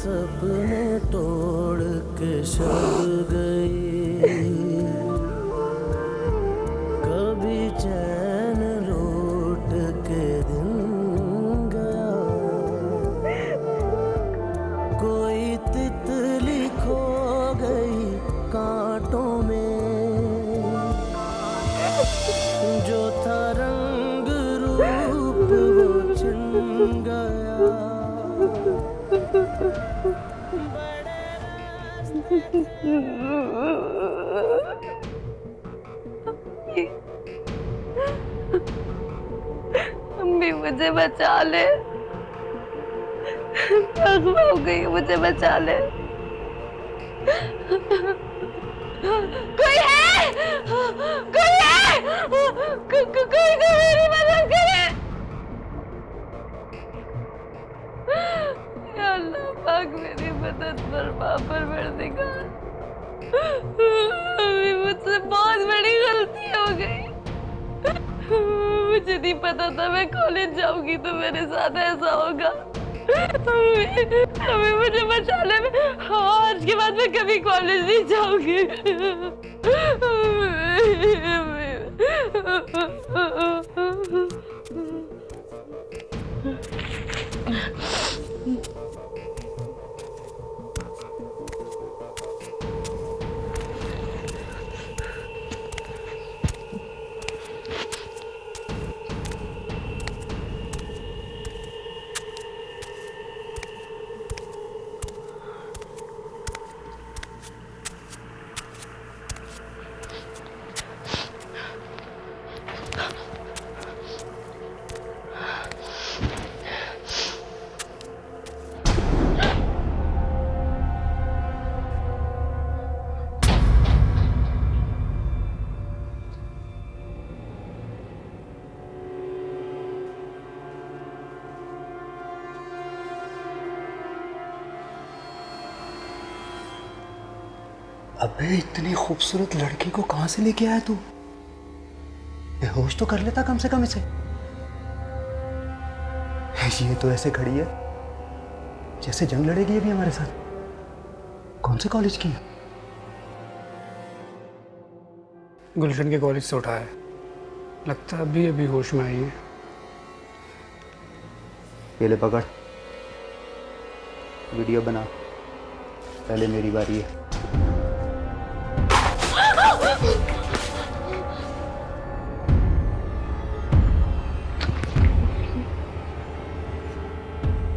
सपने तोड़ के शब गई, कभी चैन लूट के दिन गया, कोई तितली खो गई कांटों में, जो था रंग रूप वो छिन गया। अम्मी मुझे बचा ले, जख्म हो गई, मुझे बचा ले। कोई है, कोई है, कोई मेरी मदद करे। या अल्लाह पाक मेरी मदद फरमा, परवरदिगार। अम्मी मुझसे बहुत बड़ी गलती हो गई, मुझे नहीं पता था मैं कॉलेज जाऊंगी तो मेरे साथ ऐसा होगा। अभी मुझे बचा ले, आज के बाद मैं कभी कॉलेज नहीं जाऊंगी। अबे इतनी खूबसूरत लड़की को कहां से लेके आया तू? बेहोश तो कर लेता कम से कम इसे। ये तो ऐसे खड़ी है जैसे जंग लड़ेगी अभी हमारे साथ। कौन से कॉलेज की है? गुलशन के कॉलेज से उठाया है, लगता है अभी अभी होश में आई है। ये ले पकड़, वीडियो बना, पहले मेरी बारी है।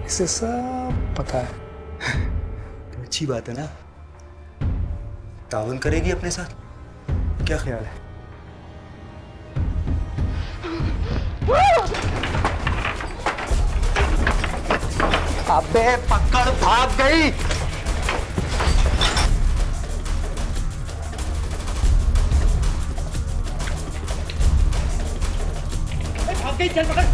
इसे सब पता है। तो अच्छी बात है ना, ताउन करेगी अपने साथ, क्या ख्याल है? अबे पकड़, भाग गई। भाग गई, चल पकड़।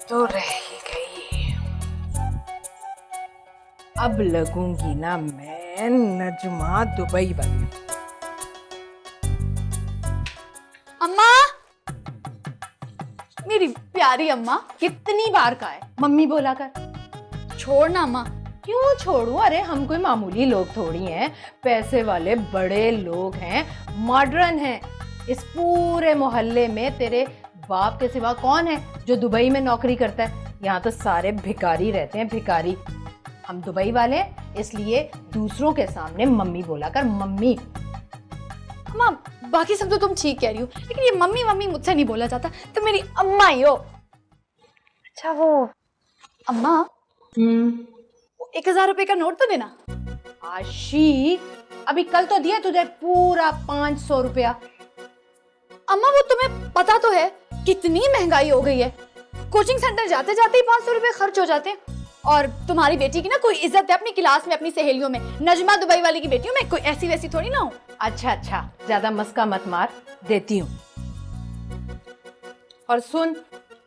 तो रह ही गई। अब लगूंगी ना मैं नजमा दुबई वाली। अम्मा, मेरी प्यारी अम्मा, कितनी बार कहा है मम्मी बोला कर। छोड़ ना अम्मा। क्यों छोड़ूं? अरे हम कोई मामूली लोग थोड़ी हैं, पैसे वाले बड़े लोग हैं, मॉडर्न हैं। इस पूरे मोहल्ले में तेरे बाप के सिवा कौन है जो दुबई में नौकरी करता है? यहाँ तो सारे भिखारी रहते हैं, भिखारी। हम दुबई वाले हैं, इसलिए दूसरों के सामने मम्मी बोला कर, मम्मी। अम्मा, बाकी सब तो तुम ठीक कह रही हो, लेकिन ये मम्मी मम्मी मुझसे नहीं बोला जाता, तो मेरी अम्मा ही हो। अच्छा वो अम्मा, 1000 रुपए का नोट तो देना। आशी, अभी कल तो दिया तुझे पूरा 500 रुपया। अम्मा वो तुम्हें पता तो है कितनी महंगाई हो गई है। कोचिंग सेंटर जाते जाते ही 500 रुपए खर्च हो जाते हैं। और तुम्हारी बेटी की ना कोई इज्जत है अपनी क्लास में, अपनी सहेलियों में। नजमा दुबई वाली की बेटी हूँ मैं, कोई ऐसी वैसी थोड़ी ना हूँ। अच्छा अच्छा, ज्यादा मस्का मत मार, देती हूँ। और सुन,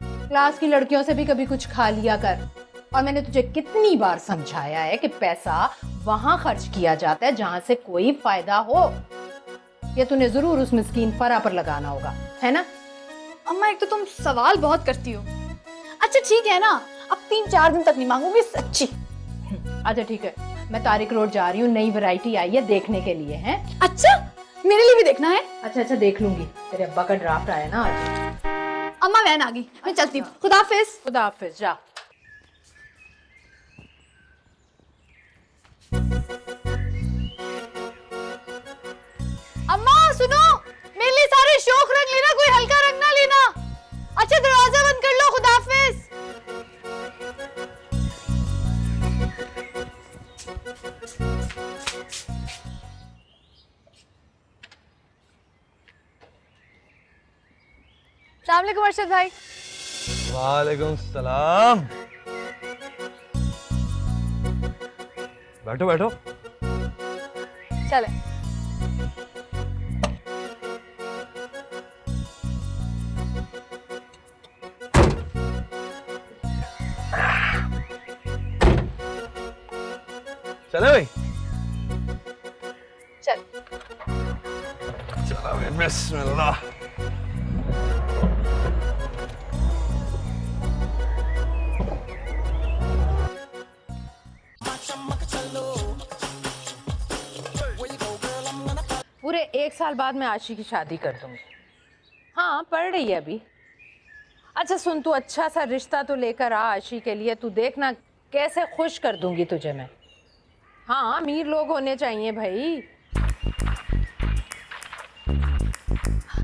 क्लास की लड़कियों से भी कभी कुछ खा लिया कर। और मैंने तुझे कितनी बार समझाया है कि पैसा वहां खर्च किया जाता है जहां से कोई फायदा हो। ये तूने जरूर उस मिस्कीन फरा पर लगाना होगा, है ना? अम्मा एक तो तुम सवाल बहुत करती हो। अच्छा ठीक है ना, अब 3-4 दिन तक नहीं मांगूंगी सच्ची। अच्छा ठीक है, मैं तारिक रोड जा रही हूँ, नई वैरायटी आई है देखने के लिए। है अच्छा, मेरे लिए भी देखना है? अच्छा अच्छा, देख लूंगी। तेरे अब्बा का ड्राफ्ट आया ना आज। अम्मा वैन आ गई, मैं चलती हूँ। खुदा हाफिज। खुदा हाफिज, जा। अम्मा सुनो, मेरे लिए सारे शौक रंग लेना, कोई हल्का रंग ना लेना। अच्छा दरवाजा बंद कर लो, खुदा हाफिज। अस्सलाम वालेकुम अरशद भाई। वालेकुम सलाम। बैठो बैठो। चले। चले भाई। चल। चला भाई, बिस्मिल्लाह। पूरे 1 साल बाद मैं आशी की शादी कर दूंगी। हाँ, पढ़ रही है अभी। अच्छा सुन, तू अच्छा सा रिश्ता तो लेकर आ आशी के लिए। तू देखना कैसे खुश कर दूंगी तुझे मैं। हाँ, अमीर लोग होने चाहिए भाई।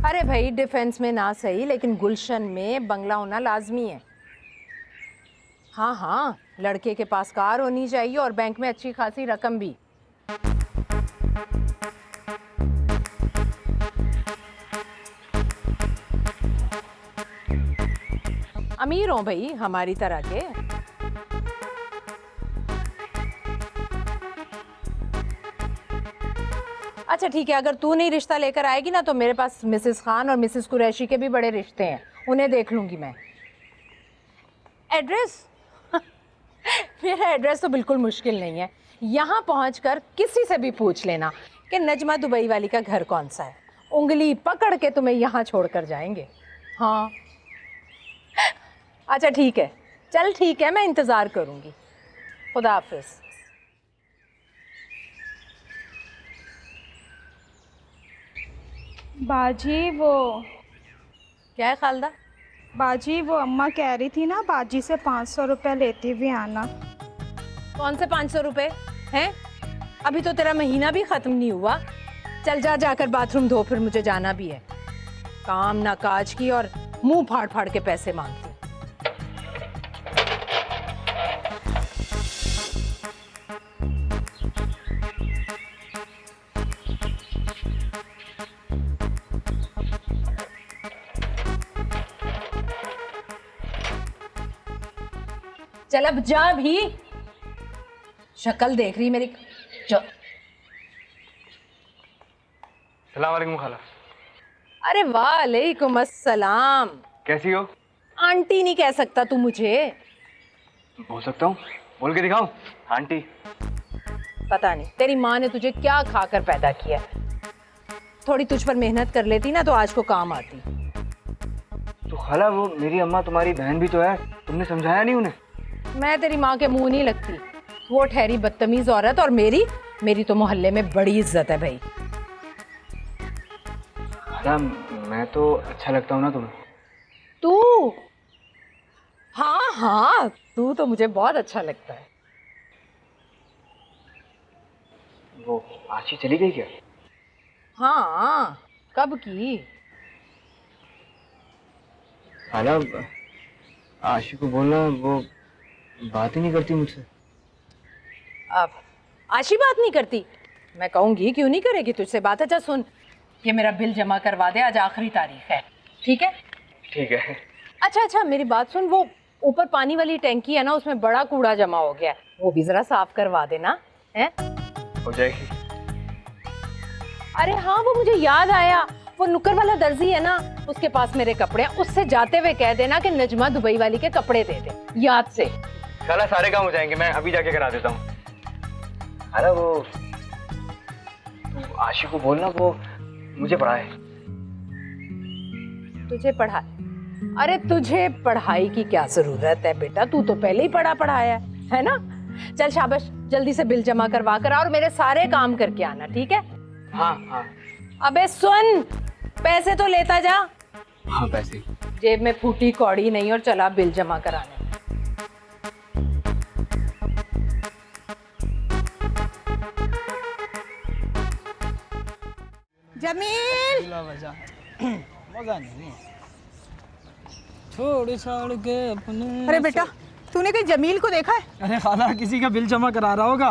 अरे भाई, डिफेंस में ना सही, लेकिन गुलशन में बंगला होना लाजमी है। हाँ हाँ, लड़के के पास कार होनी चाहिए और बैंक में अच्छी खासी रकम भी। अमीर हो भाई, हमारी तरह के। अच्छा ठीक है, अगर तू नहीं रिश्ता लेकर आएगी ना तो मेरे पास मिसेस खान और मिसेस कुरैशी के भी बड़े रिश्ते हैं, उन्हें देख लूंगी मैं। एड्रेस मेरा एड्रेस तो बिल्कुल मुश्किल नहीं है। यहाँ पहुँचकर किसी से भी पूछ लेना कि नजमा दुबई वाली का घर कौन सा है। उंगली पकड़ के तुम्हें यहाँ छोड़कर जाएंगे। हाँ अच्छा ठीक है, चल ठीक है, मैं इंतज़ार करूँगी। खुदा हाफिज़। बाजी वो क्या है खालदा? बाजी वो अम्मा कह रही थी ना बाजी से 500 रुपये लेती हुई आना। कौन से 500 रुपये हैं? अभी तो तेरा महीना भी ख़त्म नहीं हुआ। चल जा, जाकर बाथरूम धो, फिर मुझे जाना भी है। काम ना काज की और मुंह फाड़ फाड़ के पैसे मांगती। चल अब जा भी, शक्ल देख रही मेरी। सलाम वालेकुम खाला। अरे वालेकुम अस्सलाम। कैसी हो? आंटी नहीं कह सकता तू मुझे। बोल सकता हूँ, बोल के दिखाओ आंटी। पता नहीं तेरी माँ ने तुझे क्या खाकर पैदा किया है। थोड़ी तुझ पर मेहनत कर लेती ना तो आज को काम आती। तो खाला वो मेरी अम्मा तुम्हारी बहन भी तो है, तुमने समझाया नहीं उन्हें? मैं तेरी माँ के मुंह नहीं लगती। वो ठहरी बदतमीज औरत और मेरी तो मोहल्ले में बड़ी इज्जत है भाई। खाला मैं तो अच्छा लगता हूँ ना तुम्हें? तू? हाँ हाँ, तू तो मुझे बहुत अच्छा लगता है। वो आशी चली गई क्या? हाँ, कब की? खाला आशी को बोलना, वो बात ही नहीं करती मुझसे। अब आशी बात नहीं करती? मैं कहूँगी क्यों नहीं करेगी तुझसे बात। अच्छा सुन, ये मेरा बिल जमा करवा दे, आज आखिरी तारीख है, ठीक है? ठीक है। अच्छा मेरी बात सुन, वो ऊपर पानी वाली टैंकी है ना, उसमें बड़ा कूड़ा जमा हो गया है, वो भी जरा साफ करवा देना है। हो जाएगी। अरे हाँ, वो मुझे याद आया, वो नुक्कर वाला दर्जी है ना, उसके पास मेरे कपड़े हैं, उससे जाते हुए कह देना कि नजमा दुबई वाली के कपड़े दे दे, याद से। खाला सारे काम हो जाएंगे, मैं अभी जाके करा देता हूँ। खाला वो आशी को बोलना वो मुझे पढ़ाए। तुझे पढ़ा? अरे तुझे पढ़ाई की क्या जरूरत है बेटा, तू तो पहले ही पढ़ाया है ना। चल शाबाश, जल्दी से बिल जमा करवा कर और मेरे सारे काम करके आना, ठीक है? हाँ हाँ। अबे सुन, पैसे तो लेता जा। हाँ पैसे। जेब में फूटी कौड़ी नहीं, और चला बिल जमा कराने। जमील, मजा नहीं छोड़ छाड़ के अपने। अरे बेटा, तूने कहीं जमील को देखा है? अरे खाला किसी का बिल जमा करा रहा होगा।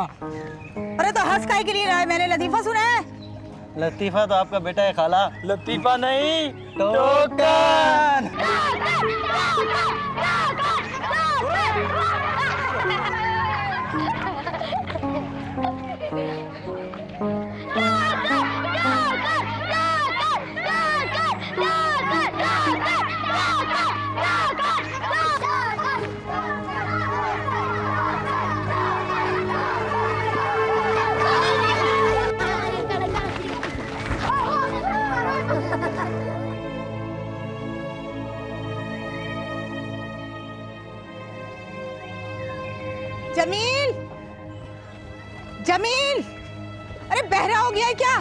अरे तो हंस काहे के लिए रहा है? मैंने लतीफा सुना है। लतीफा तो आपका बेटा है खाला। लतीफा नहीं, टोकन। जमील, जमील, अरे बहरा हो गया है क्या?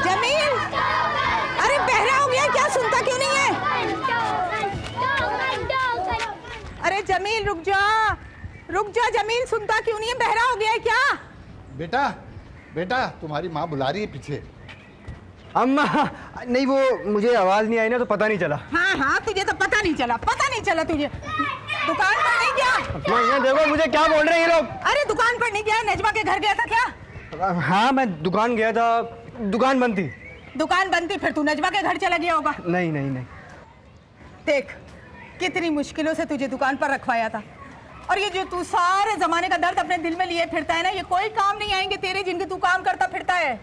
जमील, अरे बहरा हो गया क्या? सुनता क्यों नहीं है? अरे जमील रुक जा जमील, सुनता क्यों नहीं है? बहरा हो गया है क्या? बेटा बेटा, तुम्हारी माँ बुला रही है पीछे। अम्मा नहीं, वो मुझे आवाज नहीं आई ना तो पता नहीं चला। हाँ हाँ, तुझे तो पता नहीं चला तुझे। दुकान पर नहीं गया? ये देखो मुझे क्या बोल रहे हैं ये लोग। अरे दुकान पर नहीं गया, नजमा के घर गया था क्या? हाँ मैं दुकान गया था, दुकान बंद थी। दुकान बंद थी, फिर तू नजमा के घर चला गया होगा। नहीं नहीं नहीं। देख, कितनी मुश्किलों से तुझे दुकान पर रखवाया था, और ये जो तू सारे जमाने का दर्द अपने दिल में लिए फिरता है ना, ये कोई काम नहीं आएंगे तेरे जिनके तू काम करता फिरता है।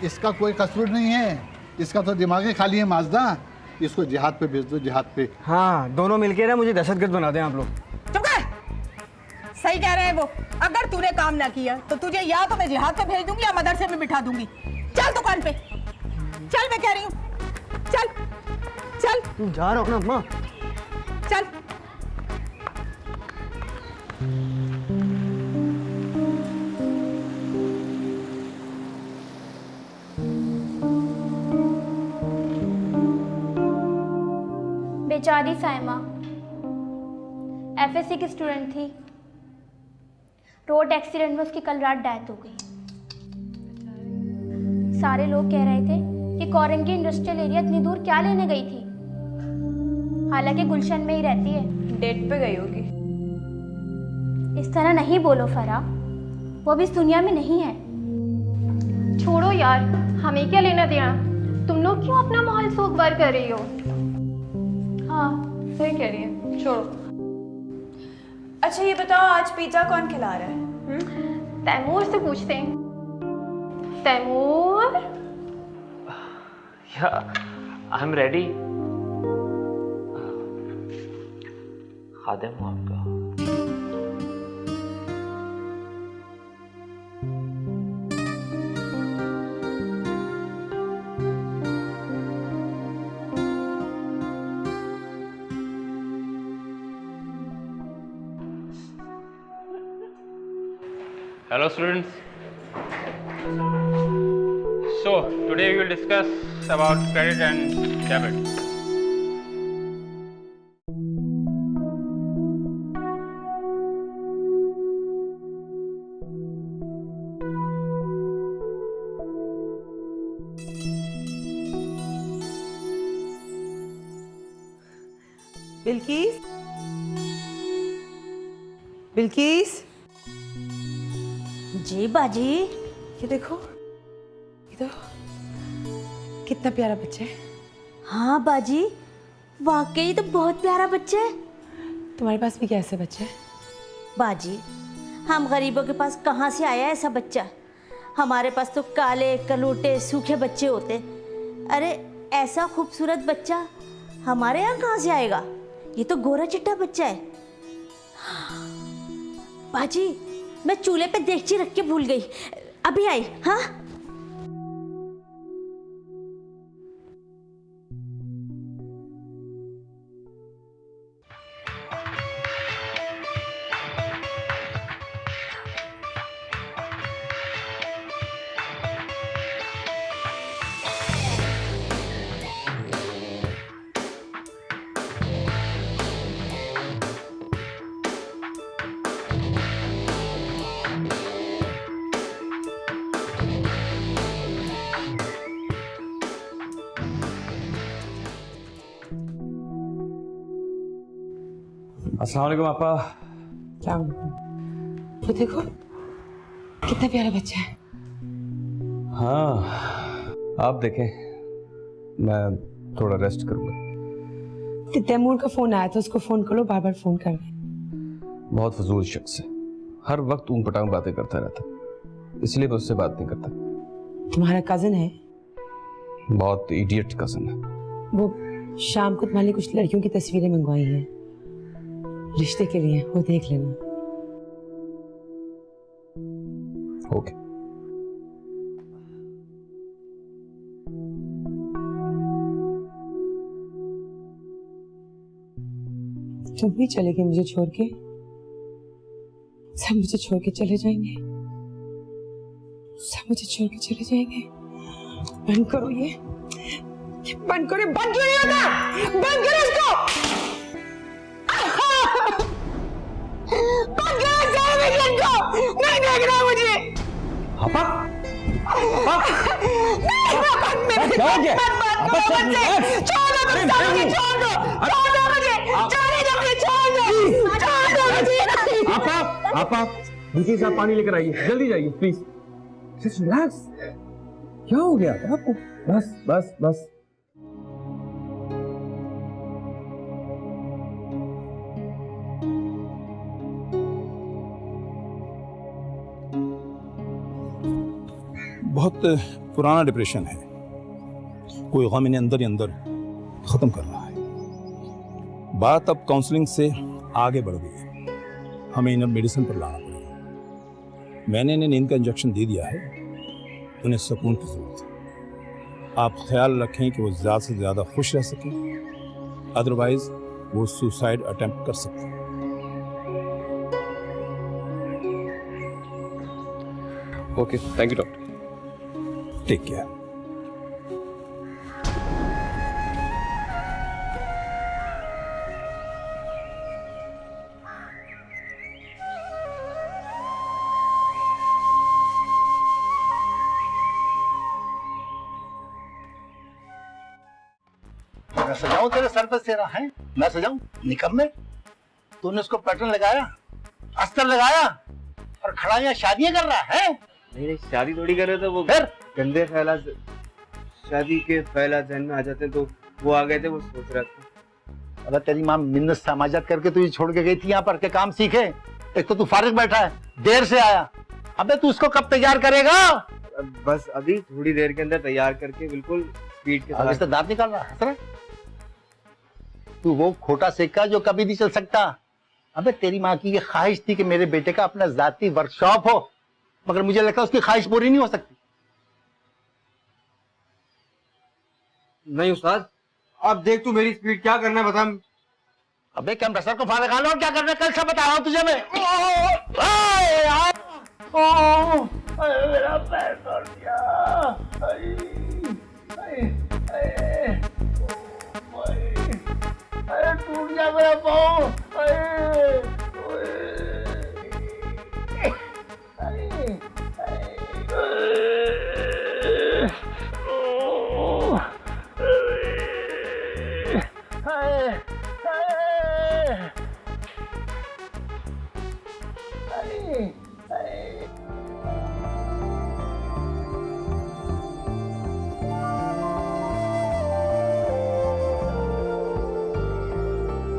इसका कोई कसूर नहीं है, इसका तो दिमाग ही खाली है माजदा। इसको जिहाद पे भेज दो, जिहाद पे। हाँ दोनों मिलके ना मुझे दहशतगर्द बना दें आप लोग। चुप कर, सही कह रहे हैं वो। अगर तूने काम ना किया तो तुझे या तो मैं जिहाद पे भेज दूंगी या मदरसे में बिठा दूंगी। चल दुकान पे चल, मैं कह रही हूँ चल चल। जा रहा हूँ ना अम्मा। चल। बेचारी साइमा एफएससी की स्टूडेंट थी। रोड एक्सीडेंट में उसकी कल रात डेथ हो गई। सारे लोग कह रहे थे कि कोरंगी इंडस्ट्रियल एरिया इतनी दूर क्या लेने गई थी, हालांकि गुलशन में ही रहती है। डेट पे गई होगी। इस तरह नहीं बोलो फरा, वो भी इस दुनिया में नहीं है। छोड़ो यार, हमें क्या लेना देना, तुम लोग क्यों अपना माहौल सोगवार कर रही हो। हाँ सही कह रही है, छोड़ो। अच्छा ये बताओ, आज पिज्जा कौन खिला रहा है? तैमूर से पूछते हैं। Taimur, I am ready. खादिम हूँ आपका। Hello students. So today we will discuss about credit and debit. Bilkis, Bilkis. जी बाजी। ये देखो, ये तो कितना प्यारा बच्चा है। हाँ बाजी, वाकई तो बहुत प्यारा बच्चा है। तुम्हारे पास भी कैसे बच्चा है? बाजी, हम गरीबों के पास कहाँ से आया ऐसा बच्चा? हमारे पास तो काले कलूटे सूखे बच्चे होते। अरे ऐसा खूबसूरत बच्चा हमारे यहाँ कहाँ से आएगा? ये तो गोरा चिट्टा बच्चा है। बाजी, मैं चूल्हे पे देगची रख के भूल गई, अभी आई। हाँ अस्सलाम वालेकुम आपा। क्या वो देखो कितना प्यारा बच्चा है। हाँ आप देखें, मैं थोड़ा रेस्ट करूंगा। तैमूर का फोन आया था, उसको फोन करो, बार बार फोन कर रहे। बहुत फजूल शख्स है, हर वक्त ऊन पटांग बातें करता रहता, इसलिए मैं उससे बात नहीं करता। तुम्हारा कजन है? बहुत इडियट कजन है। वो शाम को तुम्हारे लिए कुछ लड़कियों की तस्वीरें मंगवाई हैं रिश्ते के लिए, वो देख लेना। ओके। तुम भी चलेगी मुझे छोड़ के? सब मुझे छोड़ के चले जाएंगे, सब मुझे छोड़ के चले जाएंगे। बंद करो ये बंद करो, बंद क्यों नहीं होता? बंद करो इसको, बंद करो टेलीविजन को, नहीं देख रहा मुझे। आपा, आपा, क्या हो गया? छोड़ दो मुझे, छोड़ दो, छोड़ दो मुझे, छोड़ दो मुझे। आपा, आपा, बिल्किस आप पानी लेकर आइए, जल्दी जाइए प्लीज। Just relax. क्या हो गया आपको? बस बस बस। बहुत पुराना डिप्रेशन है, कोई गम इन्हें अंदर ही अंदर खत्म कर रहा है। बात अब काउंसलिंग से आगे बढ़ गई है, हमें इन्हें मेडिसिन पर लाना पड़ेगा। मैंने इन्हें नींद का इंजेक्शन दे दिया है, उन्हें सुकून की जरूरत है। आप ख्याल रखें कि वो ज़्यादा से ज़्यादा खुश रह सकें, अदरवाइज वो सुसाइड अटेम्प्ट कर सकते हैं। Okay, thank you doctor. Take care. मैं सजाऊं तेरे सर पे सेरा है? मैं सजाऊं? निकम्मे, तूने उसको पैटर्न लगाया, अस्तर लगाया और खड़ा यहाँ शादियां कर रहा है? नहीं, शादी थोड़ी कर रहे थे, वो फिर गंदे ख्यालात शादी के ख्यालात जहन में आ जाते हैं, तो वो आ गए थे, वो सोच रहा था। अगर तेरी माँ मिन्नत समाजत करके तुझे छोड़ के गई थी यहाँ पर के काम सीखे, एक तो तू फारिग बैठा है, देर से आया। अबे तू उसको कब तैयार करेगा? बस अभी थोड़ी देर के अंदर तैयार करके बिल्कुल स्पीड के आगे साथ। से दांत निकाल रहा है सर? तू वो खोटा सिक्का जो कभी नहीं चल सकता। अबे तेरी माँ की ये ख्वाहिश थी कि मेरे बेटे का अपना जाती वर्कशॉप हो, मगर मुझे लगता है उसकी ख्वाहिश पूरी नहीं हो सकती। नहीं उस्ताद, अब देख तू मेरी स्पीड क्या करना है बता। अबे कंप्रेसर को बाहर निकालो, क्या करना है कल से बता रहा हूँ तुझे मैं। मेरा पैर तोड़ दिया। अरे टूट गया मेरा पाँव।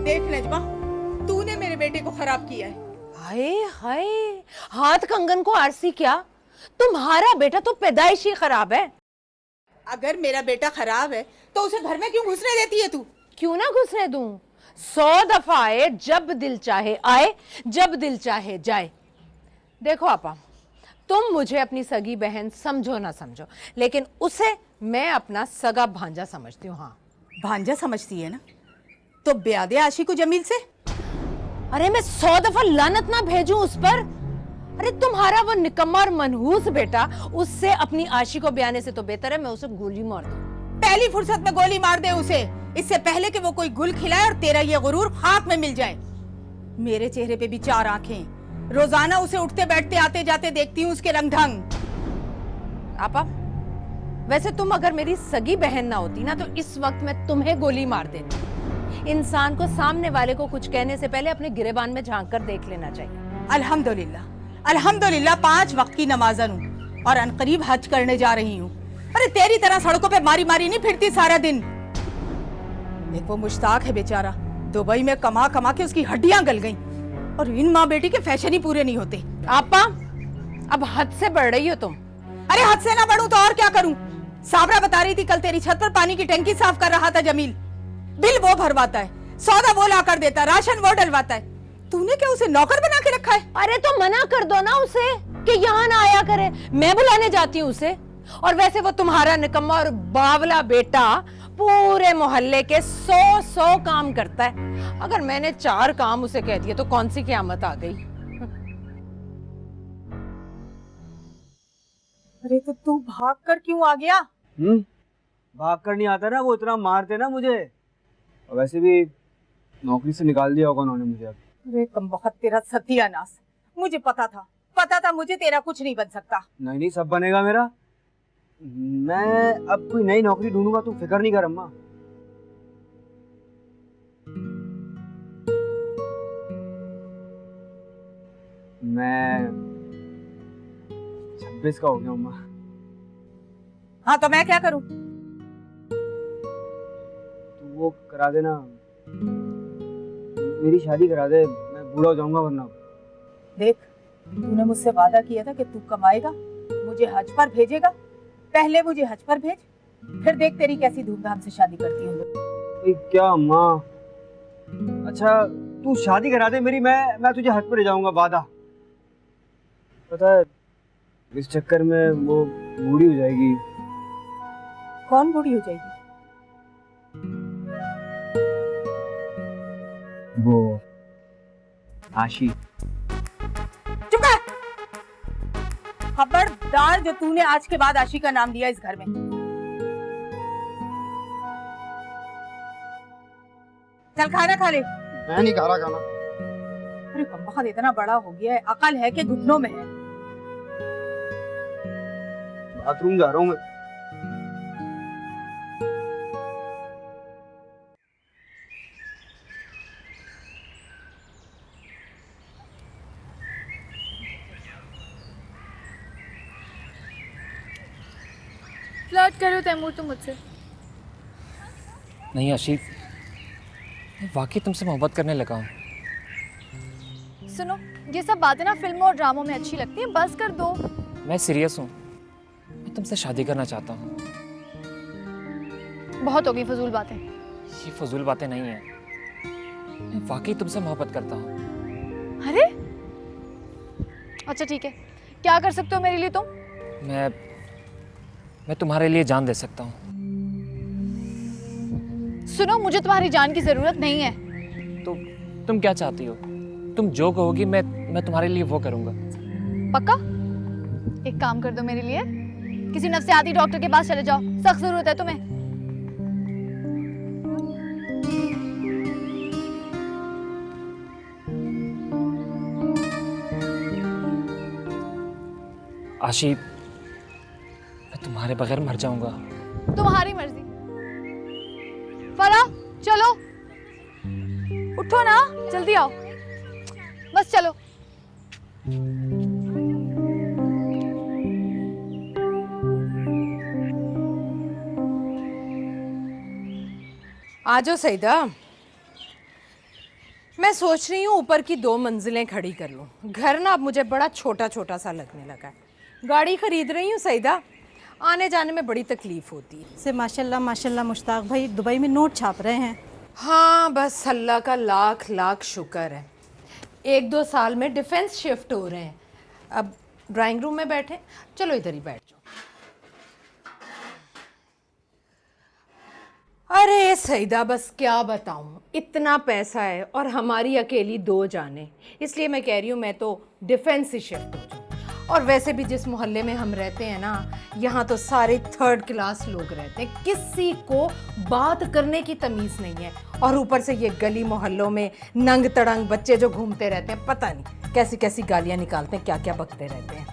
देख नजमा, तूने मेरे बेटे को खराब किया है। हाय हाय, हाथ कंगन को आरसी क्या? तुम्हारा बेटा तो पैदाइशी खराब है। अगर मेरा बेटा खराब है तो उसे घर में क्यों घुसने देती है तू? क्यों ना घुसने दूं? 100 दफा आए, जब दिल चाहे आए, जब दिल चाहे जाए। देखो आपा, तुम मुझे अपनी सगी बहन समझो ना समझो, लेकिन उसे मैं अपना सगा भांजा समझती हूँ। हाँ, भांजा समझती है ना, तो ब्याह दे आशिक जमील से। अरे मैं 100 दफा लानत ना भेजूं उस पर? अरे तुम्हारा वो निकम्मा और मनहूस बेटा, उससे अपनी आशी को ब्याने से तो बेहतर है मैं उसे गोली मार दूं। पहली फुर्सत में गोली मार दे उसे, इससे पहले कि वो कोई गुल खिलाए और तेरा ये गुरूर खाक में मिल जाए। मेरे चेहरे पे भी 4 आंखें, रोजाना उसे उठते बैठते आते जाते देखती हूँ उसके रंग ढंग। आपा, वैसे तुम अगर मेरी सगी बहन ना होती ना, तो इस वक्त मैं तुम्हें गोली मार देती। इंसान को सामने वाले को कुछ कहने से पहले अपने गिरेबान में झांक कर देख लेना चाहिए। अल्हम्दुलिल्लाह, अल्हम्दुलिल्लाह 5 वक्त की नमाज़न हूँ और अनकरीब हज करने जा रही हूँ। अरे तेरी तरह सड़कों पे मारी मारी नहीं फिरती सारा दिन। एक वो मुश्ताक है बेचारा, दुबई में कमा कमा के उसकी हड्डियां गल गईं और इन माँ बेटी के फैशन ही पूरे नहीं होते। आपा, अब हद से बढ़ रही हो तुम। अरे हद से ना बढ़ूं तो और क्या करूं? साबरा बता रही थी कल तेरी छत पर पानी की टंकी साफ कर रहा था जमील। बिल वो भरवाता है, सौदा वो ला कर देता है, राशन वो डलवाता है। तूने क्या उसे नौकर बना के रखा है? अरे तो मना कर दो ना उसे कि यहाँ ना आया करे, मैं बुलाने जाती हूँ उसे। और वैसे वो तुम्हारा निकम्मा और बावला बेटा पूरे मोहल्ले के 100 काम करता है। अगर मैंने 4 काम उसे कह दिए तो कौन सी क़यामत आ गई। अरे तो तू भाग कर क्यों आ गया? भाग कर नहीं आता ना, वो इतना मारते ना मुझे। और वैसे भी नौकरी से निकाल दिया होगा उन्होंने मुझे। अरे कमबख्त तेरा सत्यानाश, मुझे पता था मुझे तेरा कुछ नहीं बन सकता। नहीं सब बनेगा मेरा। मैं अब कोई नई नौकरी ढूंढूंगा, तू फिक्र नहीं कर अम्मा। मैं 26 का हो गया अम्मा। हाँ तो मैं क्या करूं? तू वो करा देना, मेरी शादी करा दे, मैं बूढ़ा हो जाऊंगा वरना। देख, तूने मुझसे वादा किया था कि तू कमाएगा, मुझे हज पर भेजेगा। पहले मुझे हज पर भेज, फिर देख तेरी कैसी धूमधाम से शादी करती हूँ। क्या अम्मा? अच्छा तू शादी करा दे मेरी, मैं तुझे हज पर ले जाऊंगा, वादा। पता है इस चक्कर में वो बूढ़ी हो जाएगी। कौन बूढ़ी हो जाएगी? वो आशी। चुप कर! खबरदार जो तूने आज के बाद आशी का नाम लिया इस घर में। चल खाना खा ले। मैं नहीं खा रहा खाना। अरे कमबख्त इतना बड़ा हो गया है, अकल है कि घुटनों में है। बाथरूम जा रहा हूँ मैं। फ्लर्ट करो तैमूर तुम मुझसे। नहीं आशिक, मैं वाकई तुमसे मोहब्बत करने लगा हूँ। सुनो, ये सब बातें ना फिल्मों और ड्रामों में अच्छी लगती है, बस कर दो। मैं सीरियस हूँ। मैं तुमसे शादी करना चाहता हूँ। बहुत होगी फजूल बातें। ये फजूल बातें नहीं है, मैं वाकई तुमसे मोहब्बत करता हूँ। अरे अच्छा ठीक है, क्या कर सकते हो मेरे लिए तुम? मैं तुम्हारे लिए जान दे सकता हूँ। सुनो, मुझे तुम्हारी जान की जरूरत नहीं है। तो तुम क्या चाहती हो? तुम जो कहोगी मैं तुम्हारे लिए वो करूँगा। पक्का? एक काम कर दो मेरे लिए, किसी नफ्सियाती डॉक्टर के पास चले जाओ, सख्त जरूरत है तुम्हें। आशी, मैं तुम्हारे बगैर मर जाऊंगा। तुम्हारी मर्जी। फराह चलो, उठो ना, जल्दी आओ, बस चलो। आ जाओ सईदा। मैं सोच रही हूँ ऊपर की 2 मंजिलें खड़ी कर लूँ। घर ना अब मुझे बड़ा छोटा छोटा सा लगने लगा है। गाड़ी खरीद रही हूँ सईदा, आने जाने में बड़ी तकलीफ होती है। से माशाल्लाह माशाल्लाह मुश्ताक भाई दुबई में नोट छाप रहे हैं। हाँ, बस अल्लाह का लाख लाख शुक्र है। 1-2 साल में डिफेंस शिफ्ट हो रहे हैं। अब ड्राइंग रूम में बैठे, चलो इधर ही बैठ जाओ। अरे सईदा, बस क्या बताऊं, इतना पैसा है और हमारी अकेली 2 जाने, इसलिए मैं कह रही हूँ मैं तो डिफेंस ही शिफ्ट हो जाऊँ। और वैसे भी जिस मोहल्ले में हम रहते हैं ना, यहाँ तो सारे 3rd क्लास लोग रहते हैं, किसी को बात करने की तमीज़ नहीं है। और ऊपर से ये गली मोहल्लों में नंग तड़ंग बच्चे जो घूमते रहते हैं, पता नहीं कैसी कैसी गालियाँ निकालते हैं, क्या क्या बकते रहते हैं।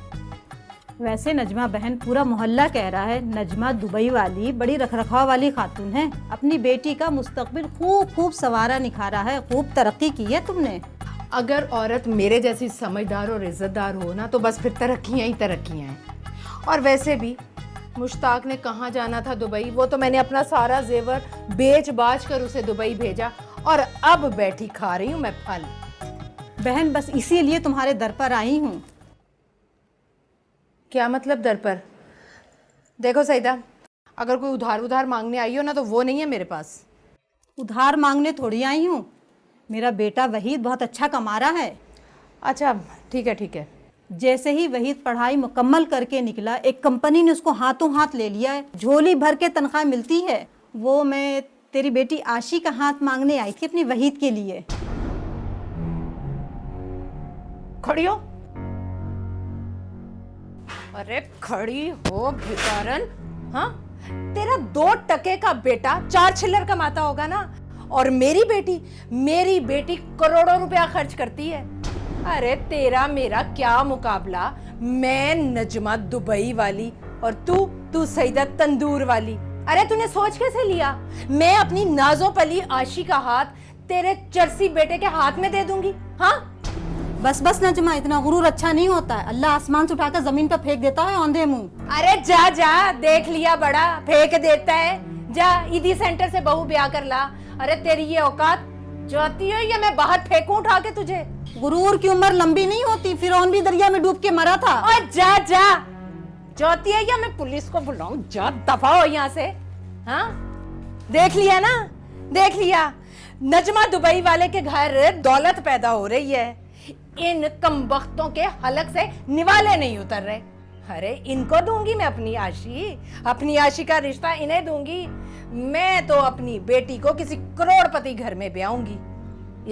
वैसे नजमा बहन, पूरा मोहल्ला कह रहा है नजमा दुबई वाली बड़ी रखरखाव वाली खातून है। अपनी बेटी का मुस्तकबिल खूब खूब सवारा निखारा है, खूब तरक्की की है तुमने। अगर औरत मेरे जैसी समझदार और इज्जतदार हो ना, तो बस फिर तरक्कियाँ ही तरक्कियाँ हैं। और वैसे भी मुश्ताक ने कहाँ जाना था दुबई, वो तो मैंने अपना सारा जेवर बेच बाच कर उसे दुबई भेजा, और अब बैठी खा रही हूँ मैं फल। बहन बस इसीलिए तुम्हारे दर पर आई हूँ। क्या मतलब दर पर? देखो सईदा, अगर कोई उधार मांगने आई हो ना, तो वो नहीं है मेरे पास। उधार मांगने थोड़ी आई हूँ, मेरा बेटा वहीद बहुत अच्छा कमा रहा है। अच्छा ठीक है ठीक है। जैसे ही वहीद पढ़ाई मुकम्मल करके निकला, एक कंपनी ने उसको हाथों हाथ ले लिया है, झोली भर के तनख्वाह मिलती है। वो मैं तेरी बेटी आशी का हाथ मांगने आई थी अपनी वहीद के लिए। खड़ी हो। अरे खड़ी हो भिखारन। हाँ, तेरा 2 टके का बेटा 4 छिल्लर कमाता होगा ना, और मेरी बेटी करोड़ों रुपया खर्च करती है। अरे तेरा मेरा क्या मुकाबला। मैं नजमा दुबई वाली और तू सईदा तंदूर वाली। अरे तूने सोच कैसे लिया मैं अपनी नाजो पली आशी का हाथ तेरे चरसी बेटे के हाथ में दे दूंगी? हाँ बस बस नजमा, इतना गुरूर अच्छा नहीं होता है। अल्लाह आसमान से उठाकर जमीन पर फेंक देता है औंधे मुंह। अरे जा जा, देख लिया बड़ा फेंक देता है। जा ईदी सेंटर से बहू ब्याह कर ला। अरे तेरी ये औकात जाती है या मैं बाहर फेंकूं उठा के तुझे? गुरूर की उम्र लंबी नहीं होती, फिरौन भी दरिया में डूब के मरा था। और जा जा, जाती है या मैं पुलिस को बुलाऊं? जा दफा हो यहाँ से। हाँ देख लिया ना, देख लिया। नजमा दुबई वाले के घर दौलत पैदा हो रही है, इन कमबख्तों के हलक से निवाले नहीं उतर रहे। अरे इनको दूंगी मैं अपनी आशी का रिश्ता इन्हें दूंगी। मैं तो अपनी बेटी को किसी करोड़पति घर में ब्याऊंगी।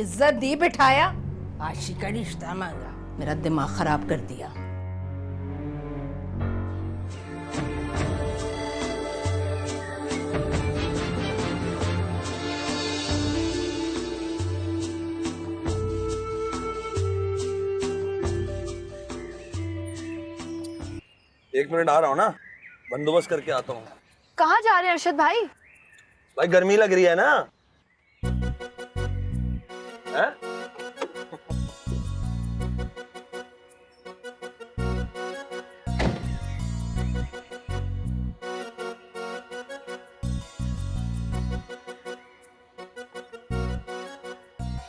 इज्जत दी बिठाया, आशी का रिश्ता मांगा, मेरा दिमाग खराब कर दिया। एक मिनट आ रहा हूँ ना, बंदोबस्त करके आता हूँ। कहाँ जा रहे हैं अरशद भाई? भाई गर्मी लग रही है ना? है?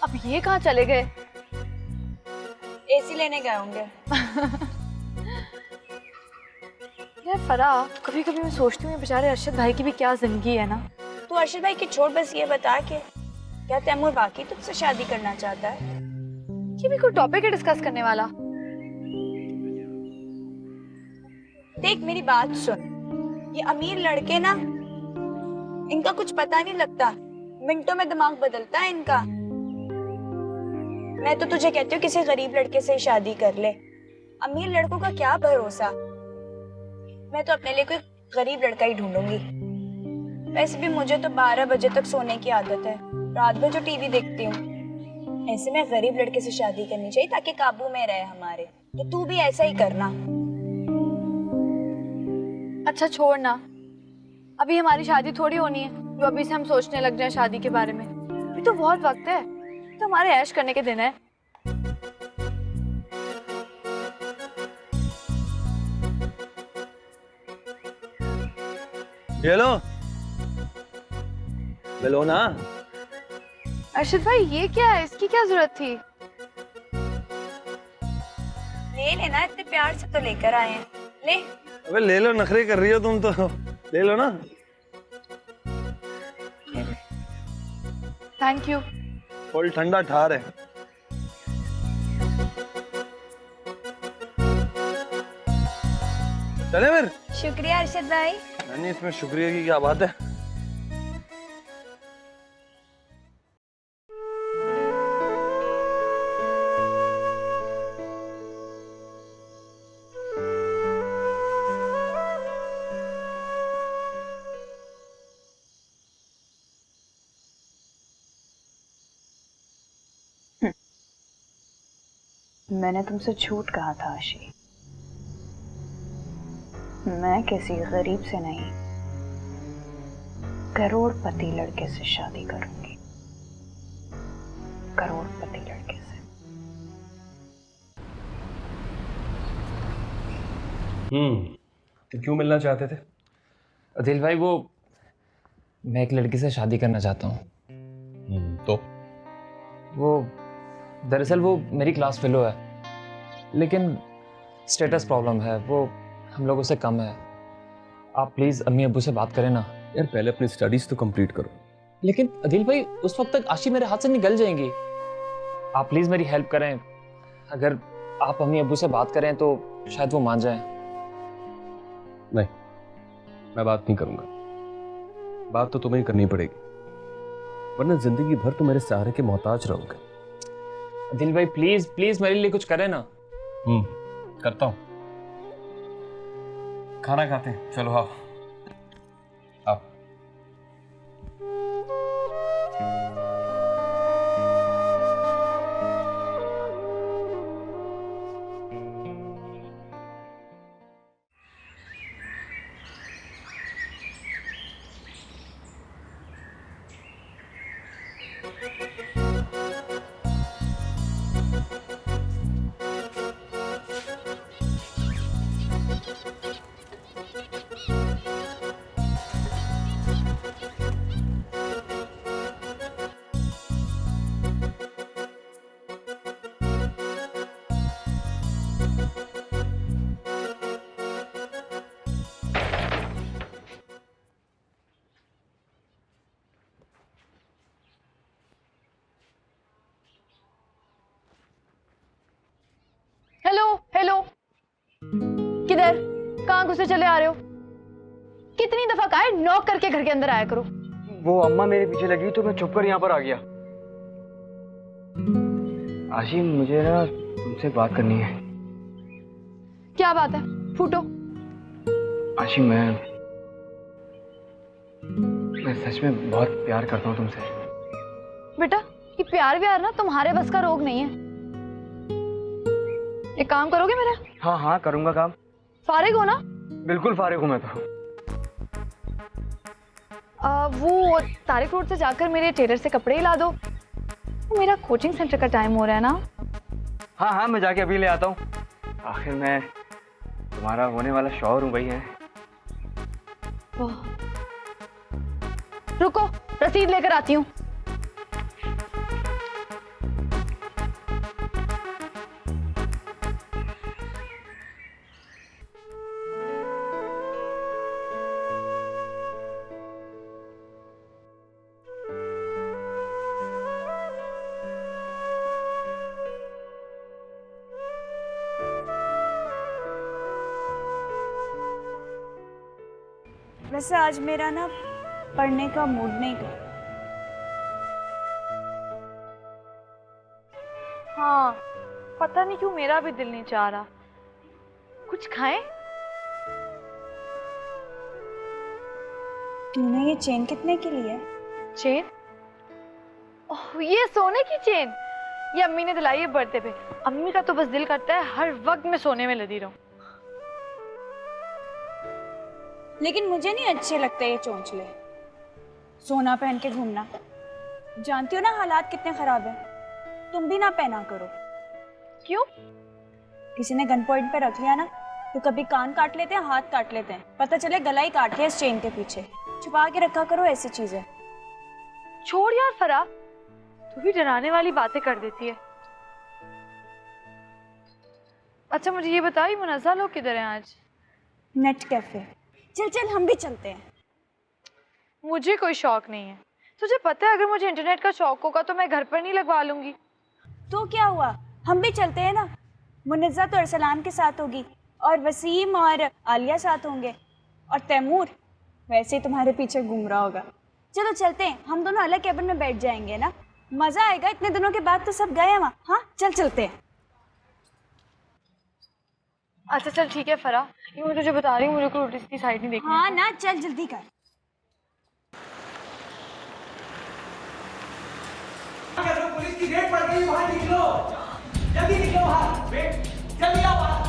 अब ये कहाँ चले गए? एसी लेने गए होंगे। यार फराह, कभी कभी मैं सोचती हूँ बेचारे अरशद भाई की भी क्या जिंदगी है ना। तू अर्शद भाई की छोड़, बस ये बता के क्या तैमूर वाकई तुझसे शादी करना चाहता है? ये भी कोई टॉपिक है डिस्कस करने वाला? देख मेरी बात सुन, ये अमीर लड़के ना, इनका कुछ पता नहीं लगता, मिनटों में दिमाग बदलता है इनका। मैं तो तुझे कहती हूँ किसी गरीब लड़के से शादी कर ले, अमीर लड़कों का क्या भरोसा। मैं तो अपने लिए कोई गरीब लड़का ही ढूंढूंगी। वैसे भी मुझे तो 12 बजे तक सोने की आदत है, रात भर जो टीवी देखती हूँ। ऐसे में गरीब लड़के से शादी करनी चाहिए ताकि काबू में रहे हमारे। तो तू भी ऐसा ही करना। अच्छा छोड़ ना, अभी हमारी शादी थोड़ी होनी है जो अभी से हम सोचने लग जाए शादी के बारे में। अभी तो बहुत वक्त है, तो हमारे ऐश करने के दिन है। ये लो ना। अरशद भाई ये क्या है, इसकी क्या जरूरत थी? ले लेना, इतने प्यार से तो लेकर आए हैं, ले। अबे ले लो, नखरे कर रही हो तुम तो, ले लो ना। Thank you. फुल ठंडा ठार है। चले फिर। शुक्रिया अरशद भाई। नहीं, इसमें शुक्रिया की क्या बात है। मैंने तुमसे झूठ कहा था आशी। मैं किसी गरीब से नहीं, करोड़पति लड़के से शादी करूंगी। करोड़पति लड़के से। तो क्यों मिलना चाहते थे? अदिल भाई, वो मैं एक लड़की से शादी करना चाहता हूँ। तो वो दरअसल वो मेरी क्लास फेलो है, लेकिन स्टेटस प्रॉब्लम है, वो हम लोगों से कम है। आप प्लीज़ अम्मी अब्बू से बात करें ना। यार पहले अपनी स्टडीज तो कंप्लीट करो। लेकिन अदिल भाई, उस वक्त तक आशी मेरे हाथ से निकल जाएंगी। आप प्लीज़ मेरी हेल्प करें। अगर आप अम्मी अब्बू से बात करें तो शायद वो मान जाएं। नहीं, मैं बात नहीं करूंगा। बात तो तुम्हें ही करनी पड़ेगी, वरना जिंदगी भर तुम मेरे सहारे के मोहताज रहोगे। अदिल भाई प्लीज प्लीज मेरे लिए कुछ करें ना। करता हूँ। खाना खाते हैं, चलो आओ। आओ। हेलो हेलो, किधर, कहाँ घुसे चले आ रहे हो? कितनी दफा कहा है नॉक करके घर के अंदर आया करो। वो अम्मा मेरे पीछे लगी तो मैं छुप कर यहाँ पर आ गया। आशी, मुझे ना तुमसे बात करनी है। क्या बात है, फूटो। आशी, मैं सच में बहुत प्यार करता हूँ तुमसे। बेटा, ये प्यार व्यार ना तुम्हारे बस का रोग नहीं है। एक काम करोगे मेरा? हाँ हाँ, करूँगा काम। फारिग हो ना? बिल्कुल फारिग हूँ मैं तो। वो तारिक रोड से जाकर मेरे टेलर से कपड़े ही ला दो। मेरा कोचिंग सेंटर का टाइम हो रहा है ना। हाँ हाँ, मैं जाके अभी ले आता हूँ। आखिर मैं तुम्हारा होने वाला शौहर हूँ भाई। है रुको, रसीद लेकर आती हूँ। वैसे आज मेरा ना पढ़ने का मूड नहीं था। हाँ, पता नहीं क्यों मेरा भी दिल नहीं चाह रहा। कुछ खाएं? तूने ये चेन कितने की ली है? चेन? ओह, ये सोने की चेन। ये अम्मी ने दिलाई है बर्थडे पे। अम्मी का तो बस दिल करता है हर वक्त मैं सोने में लगी रहूं। लेकिन मुझे नहीं अच्छे लगते ये चोंचले, सोना पहन के घूमना। जानती हो ना हालात कितने खराब है, तुम भी ना पहना करो। क्यों? किसी ने गन पॉइंट पे रख लिया ना तो कभी कान काट लेते हैं, हाथ काट लेते हैं, पता चले गला ही काट लिया इस चेन के पीछे। छुपा के रखा करो ऐसी चीजें। छोड़ यार फरा, तू भी डराने वाली बातें कर देती है। अच्छा मुझे ये बताइए, मुनज़्ज़ा लोग किधर हैं आज? Net cafe. चल चल हम भी चलते हैं। मुझे कोई शौक नहीं है। तुझे पता है अगर मुझे इंटरनेट का शौक होगा तो मैं घर पर नहीं लगवा लूंगी। तो क्या हुआ, हम भी चलते हैं ना। मुनज़्ज़ा तो अरसलान के साथ होगी और वसीम और आलिया साथ होंगे, और तैमूर वैसे ही तुम्हारे पीछे घूम रहा होगा। चलो चलते हैं, हम दोनों अलग कैबिन में बैठ जाएंगे ना, मजा आएगा। इतने दिनों के बाद तो सब गए हैं वहाँ। हाँ चल चलते हैं। अच्छा चल ठीक है फरा, ये मैं तुझे बता रही हूँ, मुझे कोई इसकी साइड नहीं देखनी। हाँ ना, चल जल्दी कर। पुलिस की रेड पड़ गई, वहाँ निकलो, जल्दी निकलो बाहर, जल्दी आओ बाहर।